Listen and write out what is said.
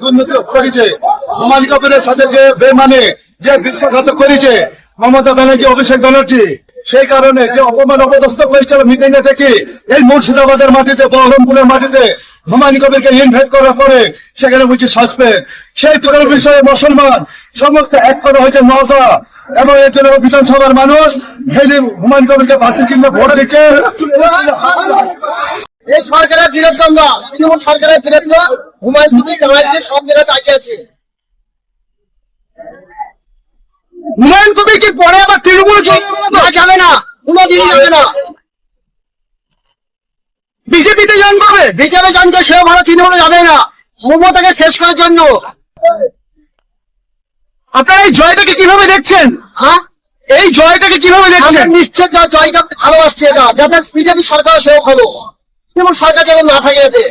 দুর্নীতি করেছে, হুমায়ুন কবিরের সাথে যে বেমানে যে বিশ্বাসঘাতক করেছে মমতা ব্যানার্জি, অভিষেক ব্যানার্জি, সেই কারণে যে অপমান অপদস্থ করেছিল মিটিং এ থেকে এই মুর্শিদাবাদের মাটিতে, বহরমপুরের মাটিতে হুমায়ুন কবিরকে ইনভাইট করার পরে সেখানে বুঝি সাসপেন্ড। সেই পুরোর বিষয়ে মুসলমান সমস্ত এক কথা হয়েছে নওতা, এবং এর জন্য বিধানসভার মানুষ হুমায়ুন কবিরকে ফাঁসি চিহ্নে ভোট দিচ্ছে। এই সরকারের বিরুদ্ধে আমরা তৃণমূল সরকারের বিরুদ্ধে হুমায়ুন কবির জামায়াতের সব জায়গায় তাকিয়ে আছে। হুমায়ুন কবির কি পরে আবার তৃণমূল যাবে না, কোনোদিনই যাবে না। বিজেপিতে জয়েন করবে? বিজেপি জানতে সেও ভালো, তৃণমূলে যাবে না, মমতাকে শেষ করার জন্য। আপনারা এই জয়টাকে কিভাবে দেখছেন? হ্যাঁ, এই জয়টাকে কিভাবে দেখছেন? নিশ্চয় জয়টা ভালোবাসছে, এটা যাতে বিজেপি সরকার সেও ভালো, তৃণমূল সরকার যেন না থাকে এতে।